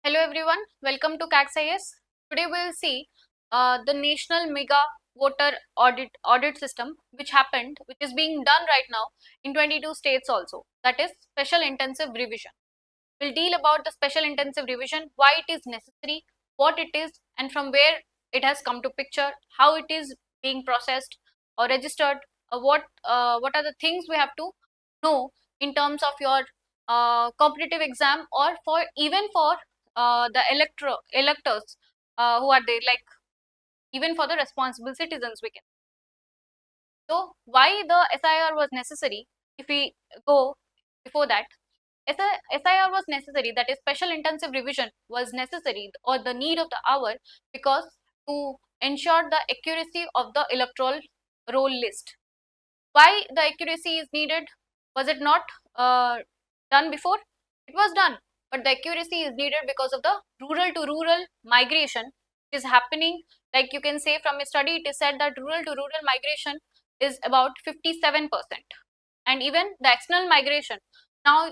Hello everyone, welcome to Crack OPSC. Today we will see the national mega voter audit system which is being done right now in 22 states also. That is special intensive revision. We'll deal about the special intensive revision, why it is necessary, what it is, and from where it has come to picture, how it is being processed or registered, what are the things we have to know in terms of your competitive exam or for even for the electors who are there, like even for the responsible citizens we can. So why the SIR was necessary? If we go before that, SIR was necessary, that is special intensive revision was necessary or the need of the hour, because to ensure the accuracy of the electoral roll list. Why the accuracy is needed? Was it not done before? It was done, but the accuracy is needed because of the rural to rural migration is happening. Like you can say from a study, it is said that rural to rural migration is about 57%, and even the external migration. Now,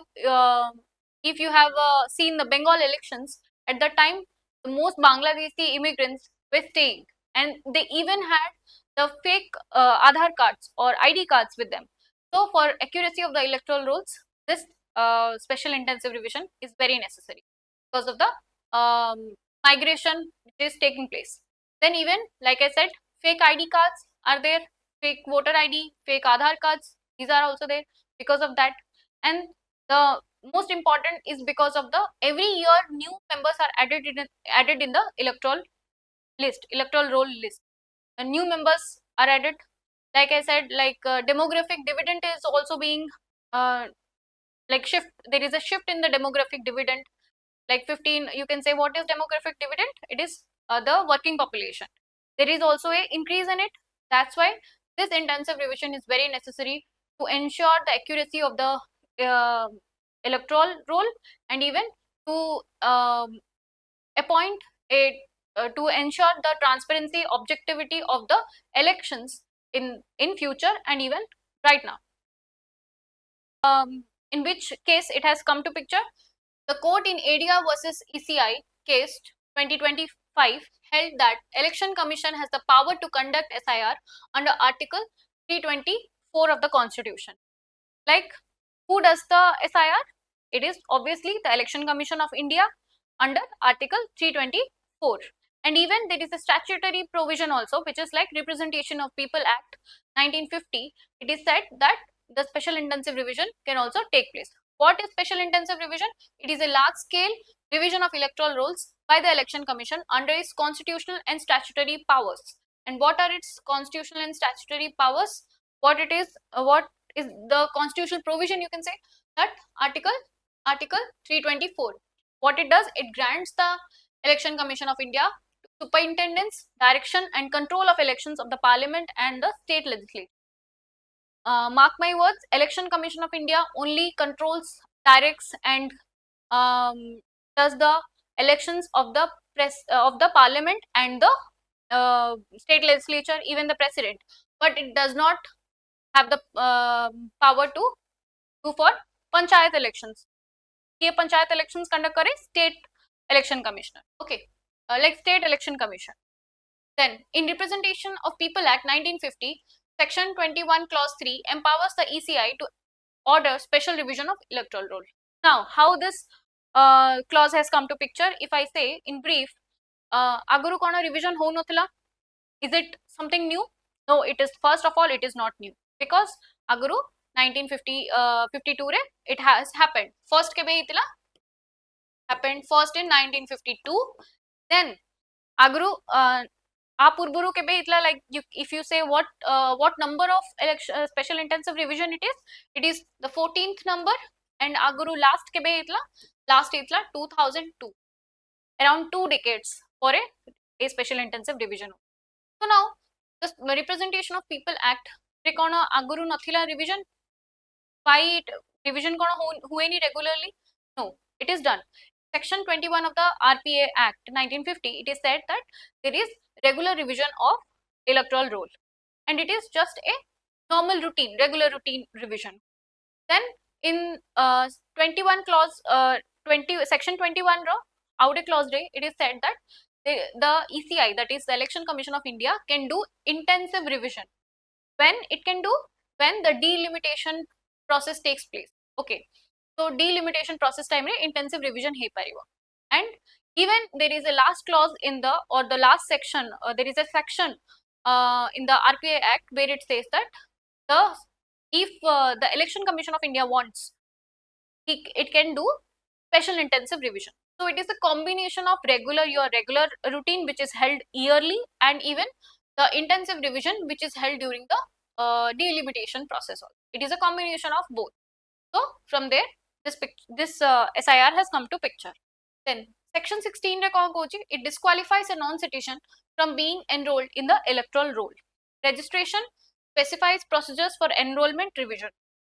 if you have seen the Bengal elections, at that time, the most Bangladeshi immigrants were staying, and they even had the fake Aadhaar cards or ID cards with them. So, for accuracy of the electoral rolls, this special intensive revision is very necessary because of the migration which is taking place. Then even, like I said, fake ID cards are there, fake voter ID, fake Aadhaar cards, these are also there because of that. And the most important is because of the every year new members are added in the electoral roll list, and new members are added. Like I said, like demographic dividend is also being like shift. There is a shift in the demographic dividend, like 15, you can say. What is demographic dividend? It is the working population. There is also a increase in it. That's why this intensive revision is very necessary to ensure the accuracy of the electoral roll, and even to appoint a to ensure the transparency, objectivity of the elections in future and even right now. In which case it has come to picture, the court in ADIA versus ECI case 2025 held that Election Commission has the power to conduct SIR under Article 324 of the Constitution. Like, who does the SIR? It is obviously the Election Commission of India under Article 324. And even there is a statutory provision also, which is like Representation of People Act 1950. It is said that the special intensive revision can also take place. What is special intensive revision? It is a large scale revision of electoral rolls by the Election Commission under its constitutional and statutory powers. And what are its constitutional and statutory powers? What is the constitutional provision, you can say that article 324. What it does, it grants the Election Commission of India superintendence, direction and control of elections of the parliament and the state legislature. Mark my words, Election Commission of India only controls, directs and does the elections of the parliament and the state legislature, even the president, but it does not have the power to do for panchayat elections. ये panchayat elections conduct करे state election commissioner. Okay, like state election commission. Then in Representation of People Act 1950, section 21 clause 3 empowers the ECI to order special revision of electoral roll. Now, how this clause has come to picture, if I say in brief, aguru kona revision ho nathila? Is it something new? No, it is, first of all, it is not new, because aguru 1952 re it has happened. First kebe itila happened first in 1952. Then aguru Purburu kebe itla, like if you say what number of election special intensive revision it is the 14th number, and aguru last kebe itla 2002, around 2 decades for a special intensive revision. So now the Representation of People Act re kona aguru nathila revision. Why it revision kona hue ni regularly? No, it is done. Section 21 of the RPA Act 1950, it is said that there is regular revision of electoral roll, and it is just a normal routine, regular routine revision. Then in 21 clause 20 section 21 ro out a clause day, it is said that the ECI, that is the Election Commission of India, can do intensive revision. When it can do? When the delimitation process takes place. Okay. So delimitation process time re intensive revision he paribo. And even there is a last clause in the, or the last section, there is a section in the RPA Act where it says that if the Election Commission of India wants, it can do special intensive revision. So it is a combination of your regular routine which is held yearly, and even the intensive revision which is held during the delimitation process also. It is a combination of both. So from there this SIR has come to picture. Then section 16 re kon kochi, it disqualifies a non-citizen from being enrolled in the electoral roll. Registration specifies procedures for enrollment revision.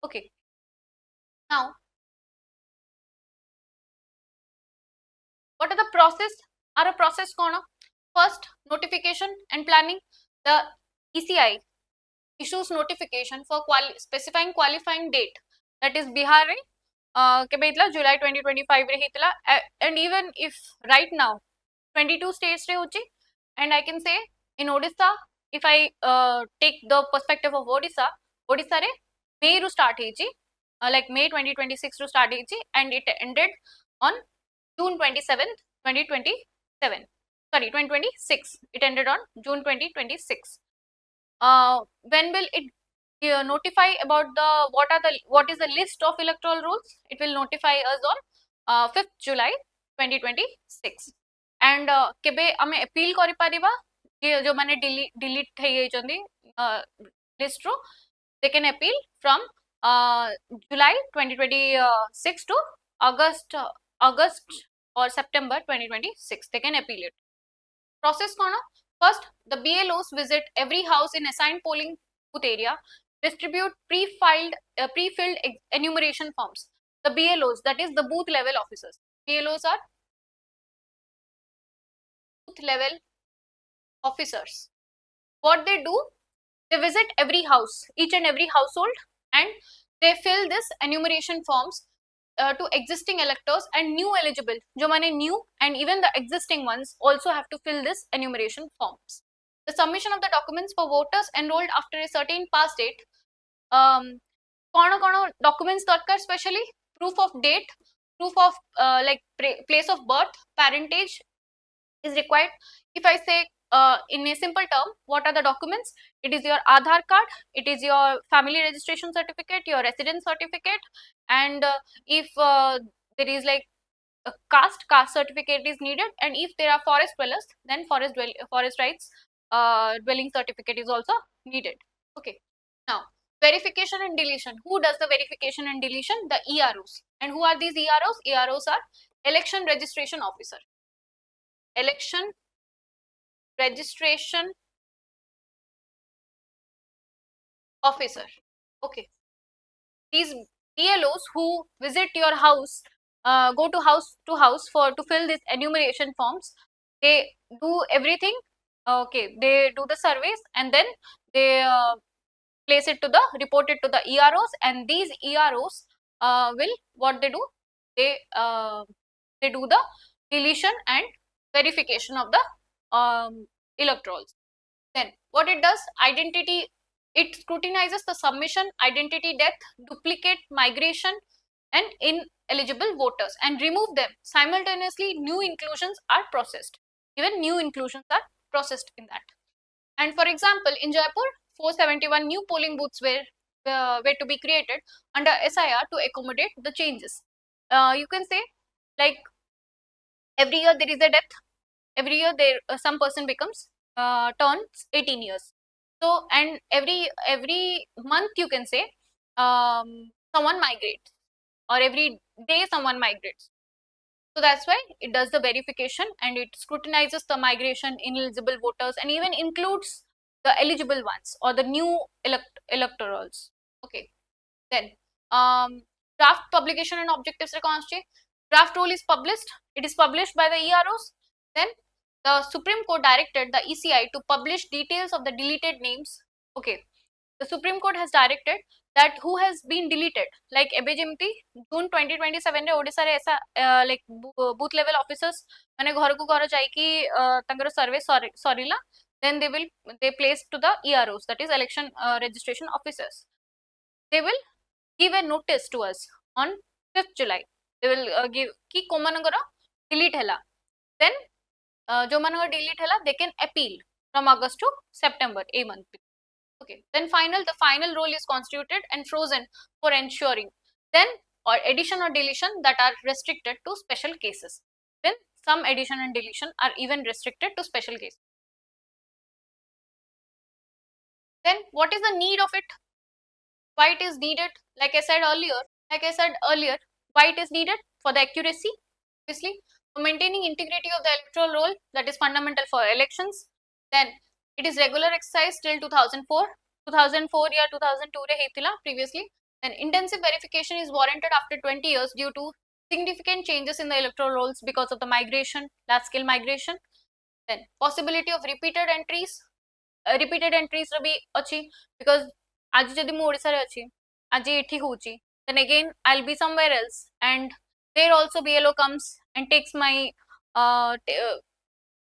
Okay. Now, what are the process? Are a process kona? First, notification and planning. The ECI issues notification for specifying qualifying date, that is Bihar July 2025 and even if right now 22 states re hochi, and I can say in Odisha, if I take the perspective of Odisha re May ru start heji, like May 2026 ru start heji, and it ended on June 27th 2027, sorry 2026, it ended on June 2026. When will it notify about what is the list of electoral rolls? It will notify us on 5th July 2026. And kebe ame appeal kari pariba jo mane delete thei jaychandi list ro, they can appeal from July 2026 to August or September 2026. They can appeal it. Process kona? First, the BLOs visit every house in assigned polling booth area, distribute pre-filled enumeration forms. The BLOs, that is the booth level officers. BLOs are booth level officers. What they do? They visit every house, each and every household, and they fill this enumeration forms to existing electors and new eligible, jo mane new, and even the existing ones also have to fill this enumeration forms. The submission of the documents for voters enrolled after a certain past date. Kono documents darkar, specially proof of date, proof of like place of birth, parentage is required. If I say in a simple term, what are the documents? It is your Aadhaar card, it is your family registration certificate, your residence certificate, and if there is like a caste certificate is needed, and if there are forest dwellers, then forest rights dwelling certificate is also needed. Okay. Now, verification and deletion. Who does the verification and deletion? The EROs. And who are these EROs? EROs are Election Registration Officer. Election Registration Officer. Okay. These ELOs who visit your house, go to house to fill these enumeration forms, they do everything. Okay, they do the surveys, and then they report it to the EROs, and these EROs will, what they do? They do the deletion and verification of the electorals. Then what it does? Identity. It scrutinizes the submission, identity death, duplicate, migration, and ineligible voters, and remove them. Simultaneously, new inclusions are processed. Even new inclusions are processed in that. And for example, in Jaipur, 471 new polling booths were to be created under SIR to accommodate the changes. You can say, like, every year there is a death. Every year there some person becomes turns 18 years. So, and every month you can say someone migrates, or every day someone migrates. So that's why it does the verification, and it scrutinizes the migration, ineligible voters, and even includes the eligible ones or the new electorals. Okay. Then draft publication and objectives reconstruct. Draft rule is published. It is published by the EROs. Then the Supreme Court directed the ECI to publish details of the deleted names. Okay. The Supreme Court has directed that who has been deleted, like ଏବେ ଯେମିତି June 2027 ରେ ଓଡ଼ିଶାରେ ऐसा like booth level officers ମାନେ ଘରକୁ ଘର ଯାଇକି ତାଙ୍କର survey ସରିଲା, then they place to the EROs, that is election registration officers. They will give a notice to us on 5th July. They will give ki komanangara delete hela, then jo manangara delete hela they can appeal from August to September a month. Okay, then the final role is constituted and frozen for ensuring then or addition or deletion that are restricted to special cases. Then some addition and deletion are even restricted to special cases. Then what is the need of it? Why it is needed? Like I said earlier, why it is needed? For the accuracy, obviously, for maintaining integrity of the electoral roll, that is fundamental for elections. Then it is regular exercise till 2004. 2004 या 2002 रे हेतिला previously. Then intensive verification is warranted after 20 years due to significant changes in the electoral rolls because of the migration, large scale migration. Then possibility of repeated entries ର भी अछि, because आज जदि मु ओडिसा रे अछि, आज एठी होची, then again I'll be somewhere else, and there also BLO comes and takes my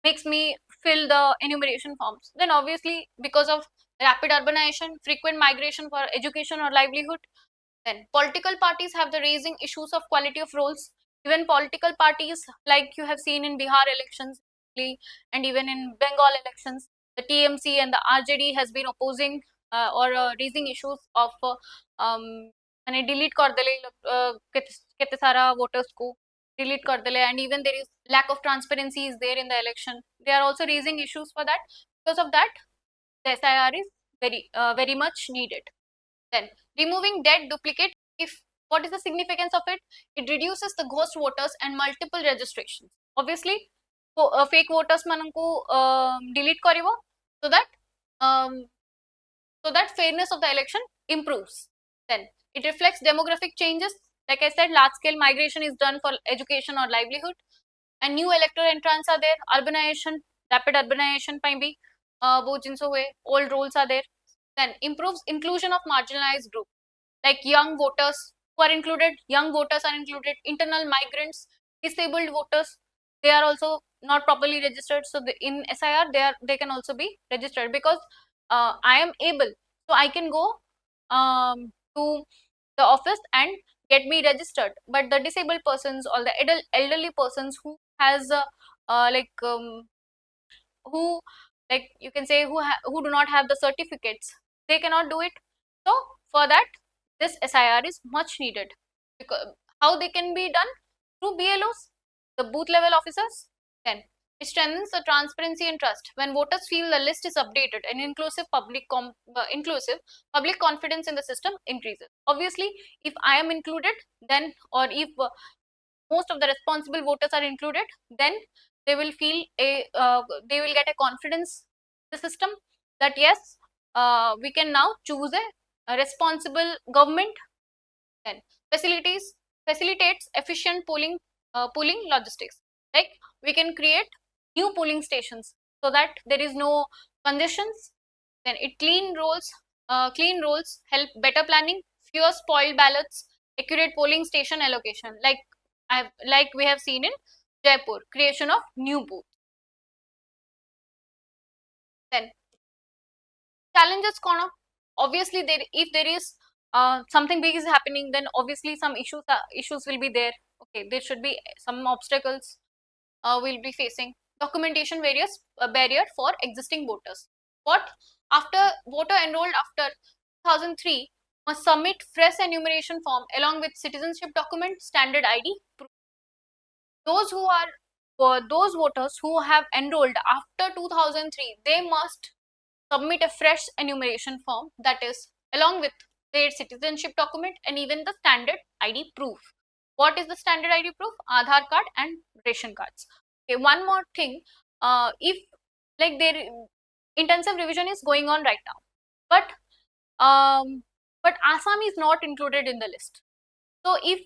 makes me fill the enumeration forms. Then obviously because of rapid urbanization, frequent migration for education or livelihood, then political parties have the raising issues of quality of rolls. Even political parties, like you have seen in Bihar elections and even in Bengal elections, the TMC and the RJD has been opposing or raising issues of माने delete कर देले कितने सारा voters को delete कर देले, and even there is lack of transparency is there in the election. They are also raising issues for that. Because of that, the SIR is very much needed. Then removing dead duplicate, if what is the significance of it? It reduces the ghost voters and multiple registrations. Obviously, fake voters mananku delete karibo, so that fairness of the election improves. Then it reflects demographic changes. Like I said, large scale migration is done for education or livelihood, and new electoral entrants are there. Urbanization, rapid urbanization pai bhi wo jinso hue, old roles are there. Then improves inclusion of marginalized group, like young voters who are included, internal migrants, disabled voters, they are also not properly registered. So in SIR they can also be registered, because I am able, so I can go to the office and get me registered. But the disabled persons or the elderly persons who has who, like you can say, who do not have the certificates, they cannot do it. So for that, this SIR is much needed. Because how they can be done? Through BLOs, the booth level officers. Then it strengthens the transparency and trust. When voters feel the list is updated and inclusive, public confidence in the system increases. Obviously, if I am included, then, or if most of the responsible voters are included, then they will feel they will get a confidence in the system that yes, we can now choose a responsible government. Then facilitates efficient polling logistics. Like we can create new polling stations so that there is no congestions. Then it clean rolls help better planning, fewer spoiled ballots, accurate polling station allocation. Like we have seen in Jaipur, creation of new booths. Then challenges kono, obviously if there is something big is happening, then obviously some issues will be there. Okay, there should be some obstacles we'll be facing. Documentation barrier for existing voters. What? After voter enrolled after 2003 must submit fresh enumeration form along with citizenship document, standard ID proof. Those voters who have enrolled after 2003, they must submit a fresh enumeration form, that is along with their citizenship document and even the standard ID proof. What is the standard ID proof? Aadhaar card and ration cards. Okay, one more thing, if like their intensive revision is going on right now, but Assam is not included in the list. So if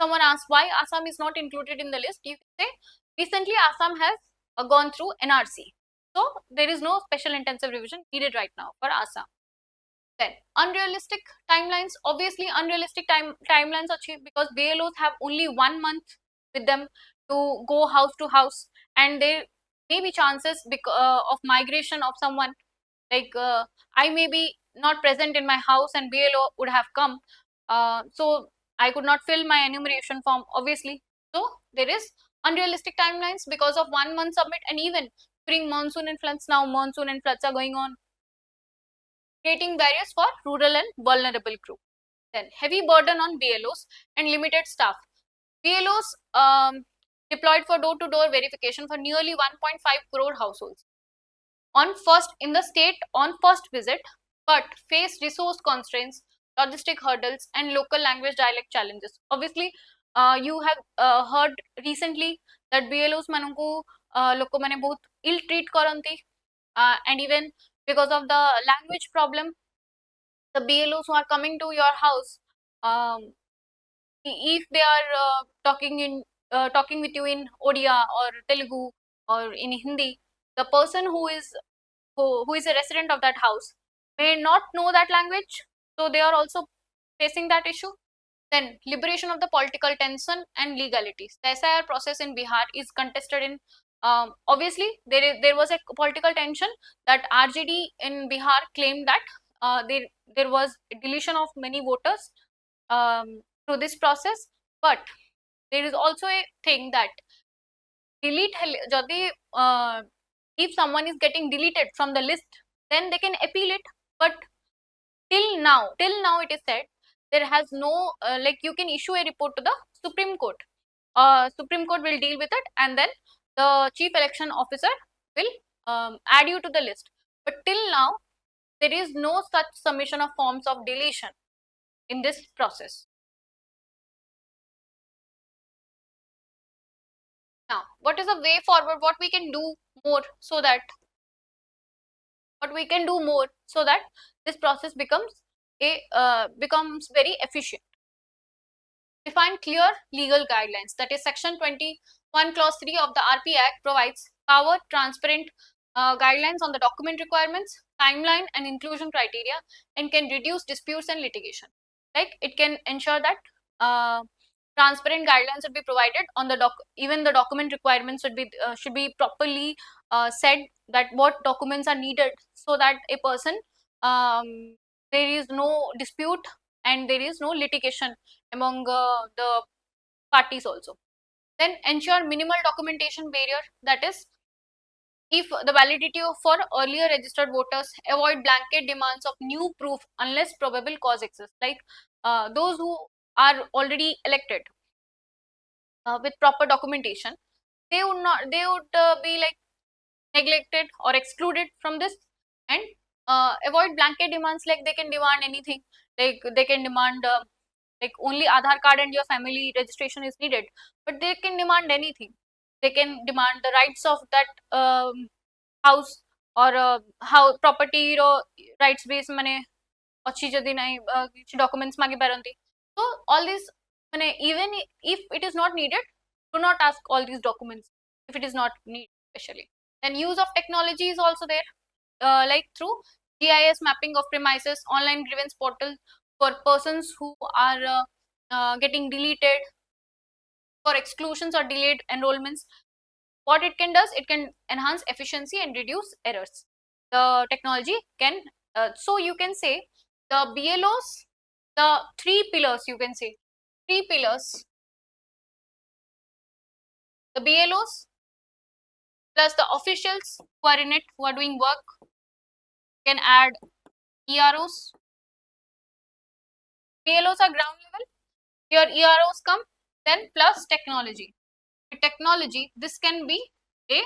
someone asks why Assam is not included in the list, you can say recently Assam has gone through NRC. So there is no special intensive revision needed right now for Assam. Then unrealistic timelines, obviously unrealistic timelines are because BLOs have only 1 month with them to go house to house, and there may be chances of migration of someone, like I may be not present in my house and BLO would have come, so I could not fill my enumeration form obviously. So there is unrealistic timelines because of 1 month submit, and even during monsoon and floods, now monsoon and floods are going on, creating barriers for rural and vulnerable group. Then heavy burden on BLOs and limited staff. BLOs deployed for door-to-door verification for nearly 1.5 crore households on first in the state on first visit, but face resource constraints, logistic hurdles, and local language dialect challenges. Obviously, you have heard recently that BLOs manunku loko mane bahut ill treat karanti, and even because of the language problem, the BLOs who are coming to your house, um, if they are talking with you in Odia or Telugu or in Hindi, the person who is a resident of that house may not know that language, so they are also facing that issue. Then liberation of the political tension and legalities. The SIR process in Bihar is contested in, obviously there was a political tension that RJD in Bihar claimed that there was deletion of many voters through this process, but there is also a thing that delete jodi if someone is getting deleted from the list, then they can appeal it. But till now it is said there has no like you can issue a report to the Supreme Court. Supreme Court will deal with it, and then the chief election officer will add you to the list. But till now there is no such submission of forms of deletion in this process. Now, what is the way forward? What we can do more so that this process becomes very efficient. Define clear legal guidelines. That is section 21 clause 3 of the RP Act provides power, transparent guidelines on the document requirements, timeline and inclusion criteria, and can reduce disputes and litigation. Like it can ensure that transparent guidelines should be provided on the even the document requirements should be properly said, that what documents are needed, so that a person there is no dispute and there is no litigation among the parties also. Then ensure minimal documentation barrier, that is if the validity for earlier registered voters, avoid blanket demands of new proof unless probable cause exists, like those who are already elected with proper documentation, they would be like neglected or excluded from this. And avoid blanket demands, like they can demand anything, like they can demand like only Aadhaar card and your family registration is needed, but they can demand anything. They can demand the rights of that house or how property rights base mane ଅଛି ଯଦି ନାହିଁ କିଛି documents ମାଗି ପାରନ୍ତି. So all these even if it is not needed, do not ask all these documents if it is not needed especially. Then use of technology is also there, like through GIS mapping of premises, online grievance portal for persons who are getting deleted, for exclusions or delayed enrollments. What it can does, it can enhance efficiency and reduce errors. The technology can, so you can say the BLOs, the three pillars, you can say three pillars, the BLOs plus the officials who are in it, who are doing work, can add EROs. BLOs are ground level, here EROs come, then plus technology. With technology, this can be a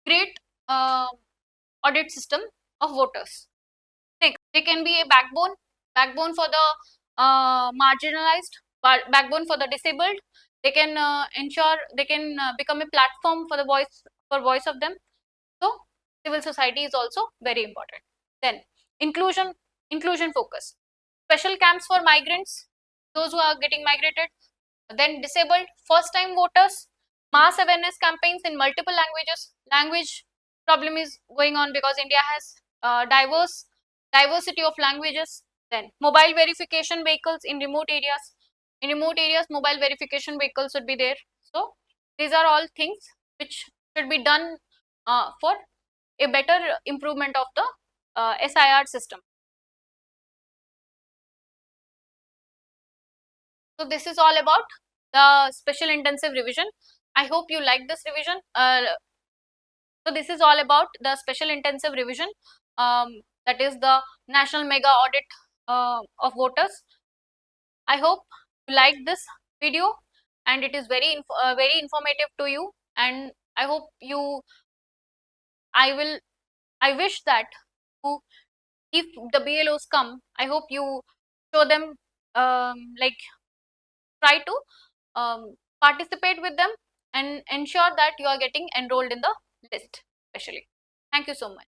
great audit system of voters. Next, they can be a backbone for the marginalized, backbone for the disabled. They can ensure, they can become a platform for the voice of them. So civil society is also very important. Then inclusion focus, special camps for migrants, those who are getting migrated, then disabled, first time voters, mass awareness campaigns in multiple languages. Language problem is going on because India has diverse diversity of languages, then mobile verification vehicles in remote areas. In remote areas, mobile verification vehicles should be there. So these are all things which should be done for a better improvement of the SIR system. So this is all about the special intensive revision. I hope you like this revision. So this is all about the special intensive revision, that is the national mega audit of voters. I hope you like this video and it is very informative to you, and I hope you I wish that you, if the BLOs come, I hope you show them, like try to participate with them and ensure that you are getting enrolled in the list especially. Thank you so much.